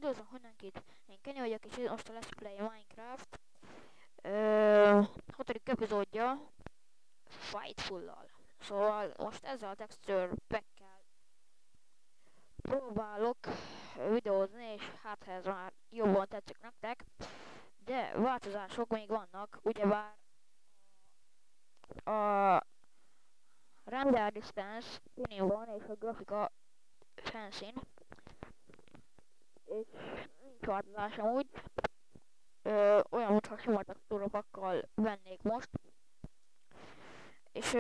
Üdvözlöm mindenkit, én Kenny vagyok, és most a Let's Play Minecraft 6. epizódja Fightful-lal. Szóval most ezzel a texture pack-kel próbálok videózni, és hát ha ez már jobban tetszik nektek, de változások még vannak, ugyebár a render distance tuning van, és a grafika fanszín, és nincs változás amúgy. Olyan, mintha sima textúrapakkal vennék most. És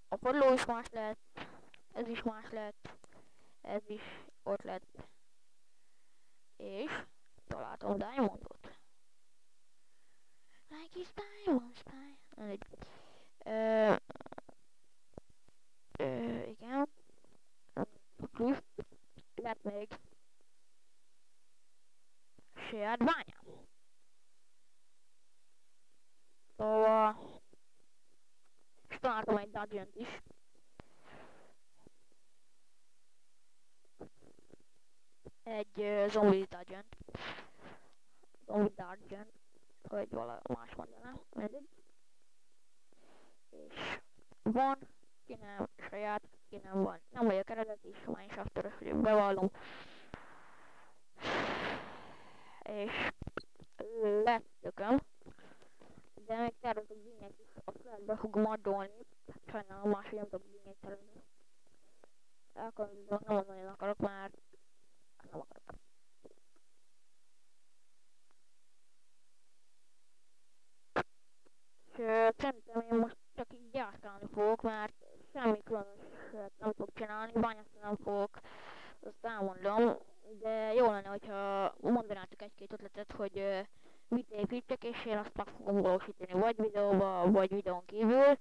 a padló is más lett, ez is más lett, ez is ott lett. És találtam Diamondot. Like is Diamond style. Igen. Plusz lett még saját bányám. Szóval és találtam egy dungeon-t is. Egy zombie dungeon-t. Zombie dungeon, hogy valami más mondaná, mindegy. És van, ki nem saját, ki nem van. Nem vagyok eredeti is, Minecrafteres vagyok, bevallom. És lett tököm. De még tervezek bínyek is, azt lehet be fogom addolni. Sajnálom máshogy nem tudok bínyek tervezni. Elkapom, nem az nagyon akarok, mert nem akarok. És szerintem én most csak így járkálni fogok, mert semmi különöset nem fogok csinálni, bányászni nem fogok, azt elmondom. De jó lenne, hogyha mondanátok egy-két ötletet, hogy mit építsek, és én azt meg fogom valósítani, vagy videóba, vagy videón kívül.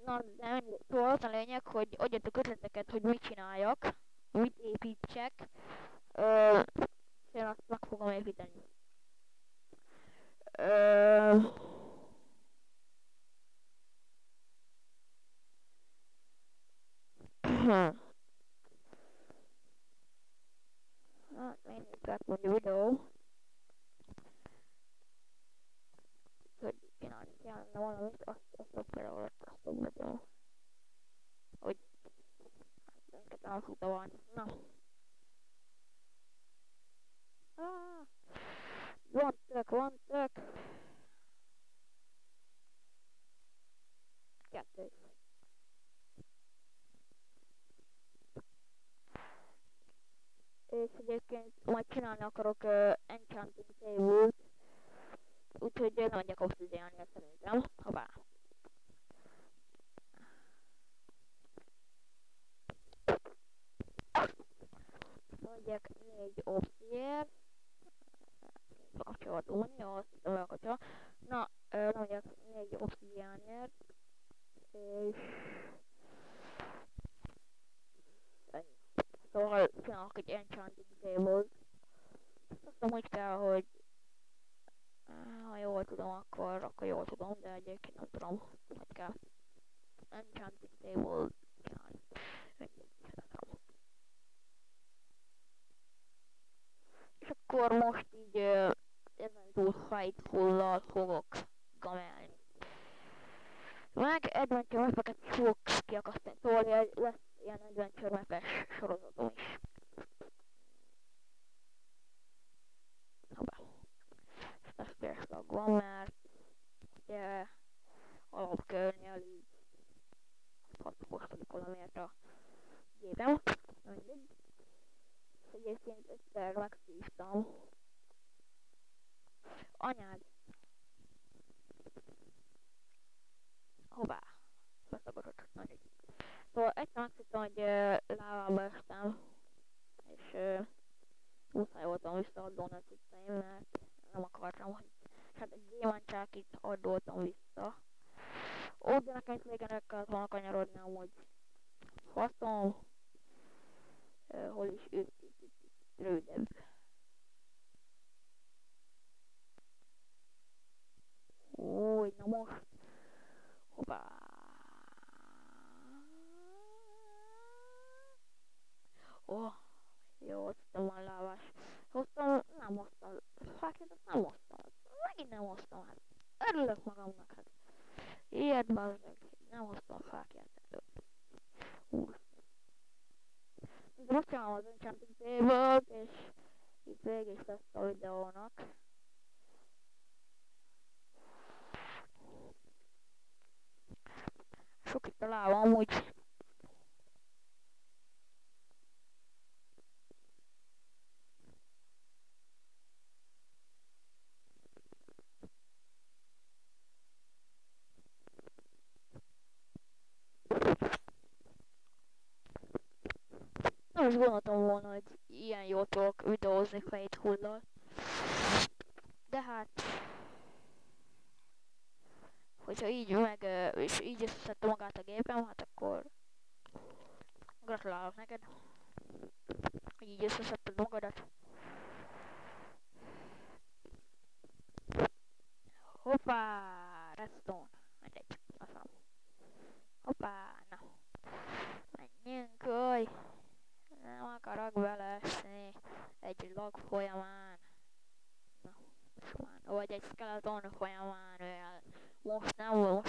Na, de mindegy. Szóval az a lényeg, hogy adjatok ötleteket, hogy mit csináljak, mit építsek, és én azt meg fogom építeni. Hát, mindig mondja videó. Hogy csinálni kellene valamit, azt például azt tudom, hogy hát nem fogta van. Na. Van tök. Kettő. És egyébként majd csinálni akarok enchanting table-t, úgyhogy nem megyek obsidianra szerintem, hoppá. Megyek 4 obsidian, kapcsolatunk, jó, azt hiszem elkapcsol. Na, megyek 4 obsidianért, és ennyi. Szóval csinálok egy enchanting table-t. Azt úgy kell, hogy ha jól tudom, akkor jól tudom, de egyébként nem tudom, hogy kell enchanting table csinálni. És akkor most így ezen túl Fightful-lal fogok gamelni. Meg adventure map-eket fogok kiakasztani, szóval lesz ilyen adventure map-es sorozatom is. Hoppá. Testvérek van, mert ugye alapkörnél így hatoskodik valamiért a gépem. Mindegy. Egyébként egyszer megszívtam. Anyád! Hová? Beszagadott. Mindegy. Szóval egyszer megszívtam, hogy lávába estem, és muszáj voltam visszaadolni a cuccaim, mert nem akartam, hogy hát egy gyémántsákit adoltam vissza. Ó, de nekem itt még ennek kellett volna kanyarodni amúgy. Faszom. Hol is rövidebb. Új, na most. Hoppá. Ó, Jó, hoztam van lávás. Hoztam, nem hoztam. Fákját azt nem hoztam. Megint nem hoztam, hát. Örülök magamnak, hát. Ilyet bazd meg. Nem hoztam fákját előtt. Úr. De most csinálom az Enchanting Table-t, és itt végig is lesz a videónak. Sok itt a láva amúgy. Nem is gondoltam volna, hogy ilyen jól tudok videózni Fate hullal. De hát... Hogyha így meg, és így összeszedte magát a gépem, hát akkor... Gratulálok neked. Hogy így összeszedted magadat. Hoppá! Redstone. Mindegy. Aztán. Hoppá! Na. Menjünk, hogy... Nem akarok beleesni egy log folyamán. Na, most már, vagy egy skeleton folyamán, mivel most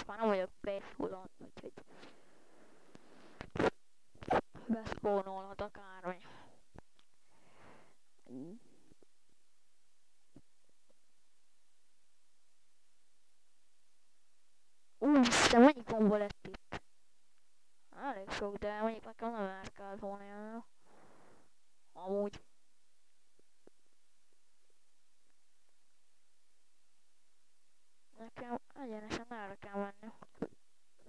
már nem vagyok peaceful-on, úgyhogy beszpónolhat akármi. Úristen, mennyi kombo lett itt? Elég sok, de mondjuk nekem nem elkelt volna ilyen. Amúgy. Nekem egyenesen erre kell menni.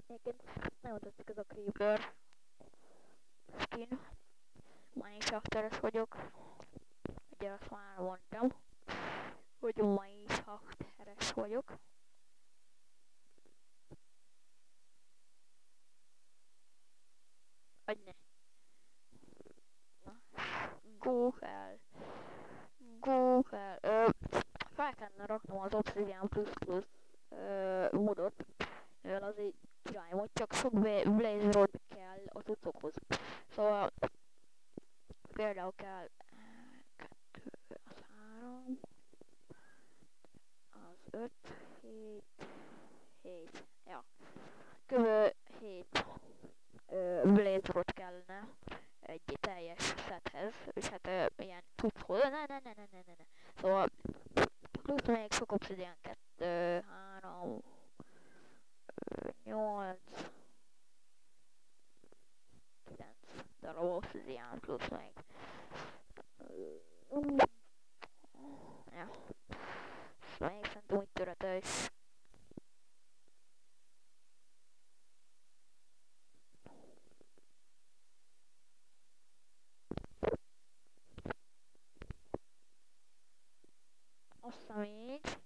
Egyébként nagyon tetszik ez a Creeper skin. Minecrafteres vagyok. Ugye azt már mondtam, hogy Minecrafteres vagyok. Vagy ne. Na. Go fel. Go fel. Fel kellene raknom az Obsidian ++ modot, mivel az egy király mod, csak sok Blaze Rod kell a cuccokhoz. Szóval például kell 2, az 3, az 5, 7, 7, ja. Kb. 7 Blaze Rod kellene egy teljes sethez, és hát ilyen cucchoz. Ne. Szóval plusz még sok Obsidian 2, 3, 8, 9 darab Obsidian plusz még. Ja. Még szerintem úgy törete is. Aztán így.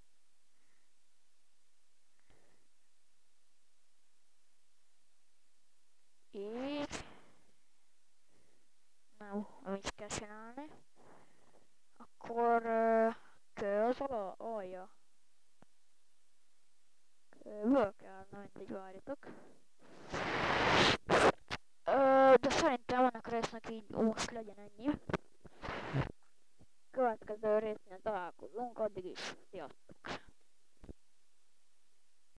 Így. Nem, amit kell csinálni. Akkor kő az alja. Kőből kell, na mindegy, várjatok. De szerintem ennek a résznek így most legyen ennyi. Következő résznél találkozunk, addig is sziasztok!